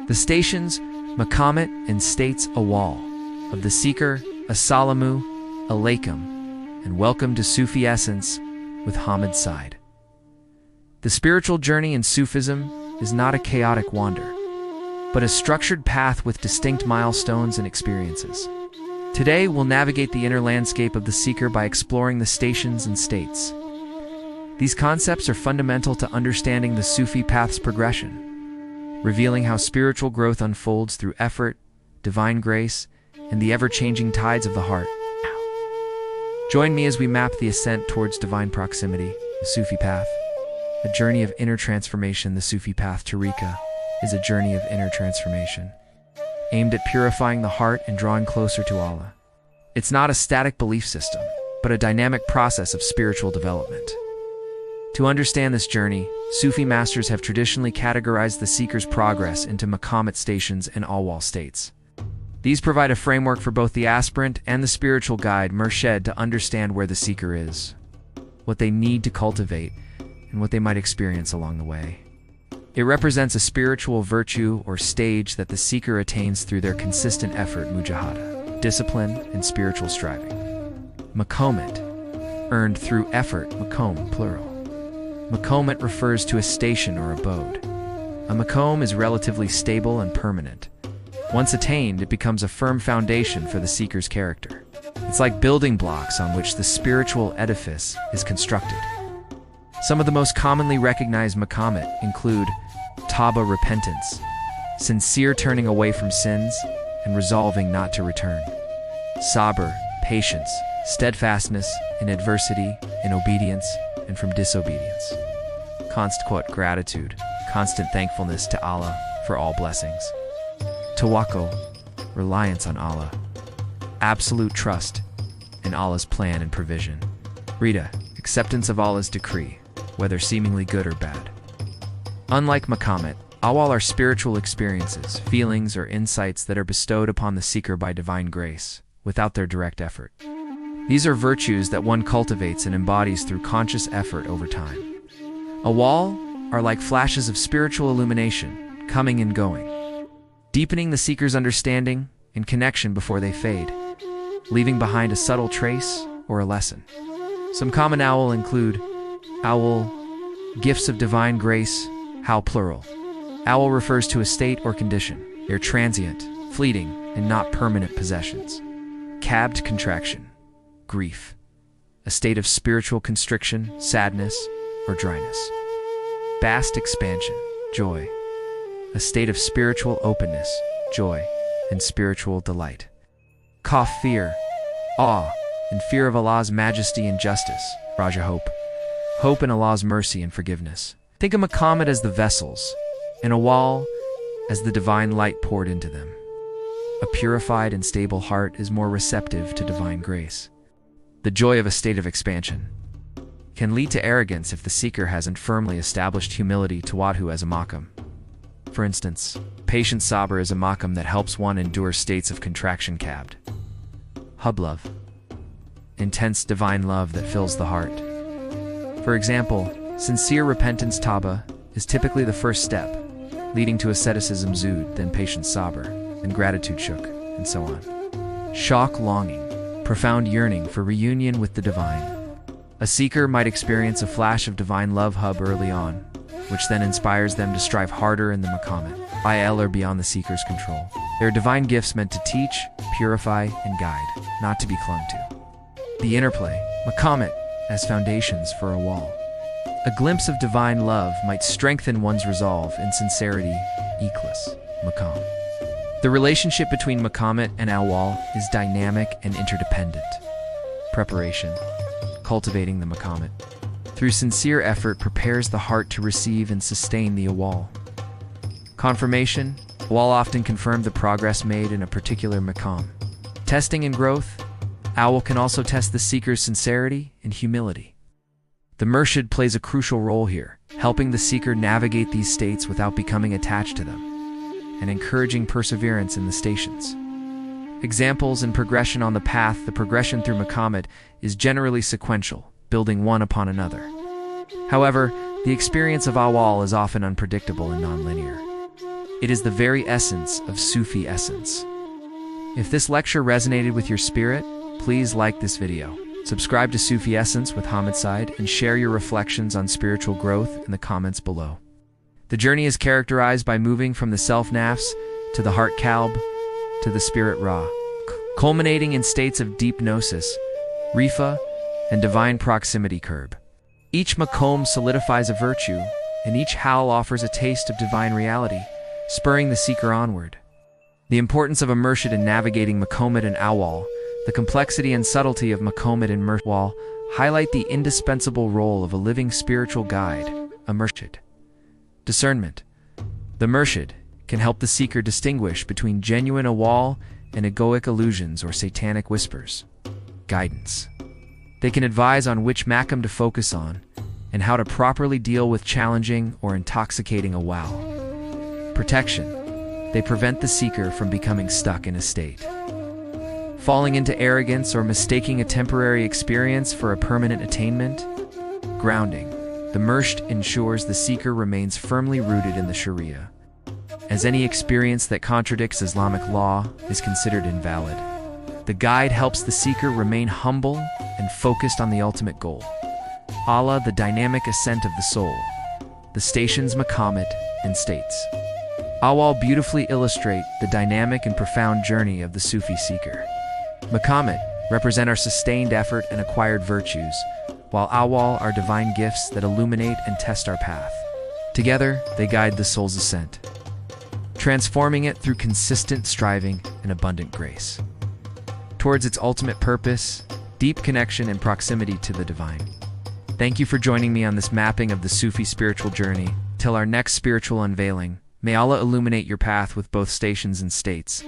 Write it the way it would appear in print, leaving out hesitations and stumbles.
The stations, Maqamat and states Ahwal, of the seeker, Assalamu alaikum, and welcome to Sufi Essence with Hammad Syed. The spiritual journey in Sufism is not a chaotic wander, but a structured path with distinct milestones and experiences. Today, we'll navigate the inner landscape of the seeker by exploring the stations and states. These concepts are fundamental to understanding the Sufi path's progression, revealing how spiritual growth unfolds through effort, divine grace, and the ever-changing tides of the heart. Join me as we map the ascent towards divine proximity, the Sufi path. A journey of inner transformation. The Sufi path, Tariqa, is a journey of inner transformation, aimed at purifying the heart and drawing closer to Allah. It's not a static belief system, but a dynamic process of spiritual development. To understand this journey, Sufi masters have traditionally categorized the seeker's progress into Maqamat stations and Ahwal states. These provide a framework for both the aspirant and the spiritual guide, Murshid, to understand where the seeker is, what they need to cultivate, and what they might experience along the way. It represents a spiritual virtue or stage that the seeker attains through their consistent effort, mujahada, discipline, and spiritual striving. Maqamat, earned through effort, maqam, plural. Maqamat refers to a station or abode. A maqam is relatively stable and permanent. Once attained, it becomes a firm foundation for the seeker's character. It's like building blocks on which the spiritual edifice is constructed. Some of the most commonly recognized maqamat include Tawbah, repentance, sincere turning away from sins and resolving not to return. Sabr, patience, steadfastness in adversity, in obedience, and from disobedience. Constant gratitude, constant thankfulness to Allah for all blessings. Tawakkul, reliance on Allah, absolute trust in Allah's plan and provision. Rida, acceptance of Allah's decree, whether seemingly good or bad. Unlike Maqamat, Ahwal are spiritual experiences, feelings, or insights that are bestowed upon the seeker by divine grace, without their direct effort. These are virtues that one cultivates and embodies through conscious effort over time. Ahwal are like flashes of spiritual illumination, coming and going, deepening the seeker's understanding and connection before they fade, leaving behind a subtle trace or a lesson. Some common Ahwal include Ahwal, gifts of divine grace, how plural. Ahwal refers to a state or condition. They're transient, fleeting, and not permanent possessions. Kabbed, contraction, grief, a state of spiritual constriction, sadness, or dryness. Bast, expansion, joy, a state of spiritual openness, joy, and spiritual delight. Khawf, fear, awe, and fear of Allah's majesty and justice. Raja, hope in Allah's mercy and forgiveness. Think of Maqamat as the vessels, and Ahwal as the divine light poured into them. A purified and stable heart is more receptive to divine grace. The joy of a state of expansion can lead to arrogance if the seeker hasn't firmly established humility tawadhu as a maqam. For instance, patient sabr is a maqam that helps one endure states of contraction. Kabbed, hub, love, intense divine love that fills the heart. For example, sincere repentance tawbah is typically the first step, leading to asceticism zud, then patience sabr, then gratitude shuk, and so on. Shauq, longing, profound yearning for reunion with the divine. A seeker might experience a flash of divine love hub early on, which then inspires them to strive harder in the maqamat. Il are beyond the seeker's control. They are divine gifts meant to teach, purify, and guide, not to be clung to. The interplay, maqamat, as foundations for Ahwal. A glimpse of divine love might strengthen one's resolve in sincerity, ikhlas, maqam. The relationship between Maqamat and Ahwal is dynamic and interdependent. Preparation, cultivating the Maqamat, through sincere effort prepares the heart to receive and sustain the Ahwal. Confirmation, Ahwal often confirm the progress made in a particular maqam. Testing and growth, Ahwal can also test the seeker's sincerity and humility. The Murshid plays a crucial role here, helping the seeker navigate these states without becoming attached to them, and encouraging perseverance in the stations. Examples in progression on the path. The progression through Maqamat is generally sequential, building one upon another. However, the experience of Ahwal is often unpredictable and nonlinear. It is the very essence of Sufi essence. If this lecture resonated with your spirit, please like this video. Subscribe to Sufi Essence with Hammad Syed and share your reflections on spiritual growth in the comments below. The journey is characterized by moving from the self-nafs to the heart kalb to the spirit ra, culminating in states of deep gnosis, rifa, and divine proximity curb. Each maqam solidifies a virtue, and each howl offers a taste of divine reality, spurring the seeker onward. The importance of a Murshid in navigating Maqamat and Ahwal, the complexity and subtlety of Maqamat and Murshid highlight the indispensable role of a living spiritual guide, a Murshid. Discernment. The Murshid can help the seeker distinguish between genuine Ahwal and egoic illusions or satanic whispers. Guidance. They can advise on which maqam to focus on and how to properly deal with challenging or intoxicating Ahwal. Protection. They prevent the seeker from becoming stuck in a state, falling into arrogance or mistaking a temporary experience for a permanent attainment. Grounding. The Murshid ensures the seeker remains firmly rooted in the Sharia, as any experience that contradicts Islamic law is considered invalid. The guide helps the seeker remain humble and focused on the ultimate goal, Allah, the dynamic ascent of the soul. The stations Maqamat and states Ahwal beautifully illustrate the dynamic and profound journey of the Sufi seeker. Maqamat represent our sustained effort and acquired virtues, while Ahwal are divine gifts that illuminate and test our path. Together, they guide the soul's ascent, transforming it through consistent striving and abundant grace towards its ultimate purpose, deep connection and proximity to the divine. Thank you for joining me on this mapping of the Sufi spiritual journey. Till our next spiritual unveiling, may Allah illuminate your path with both stations and states.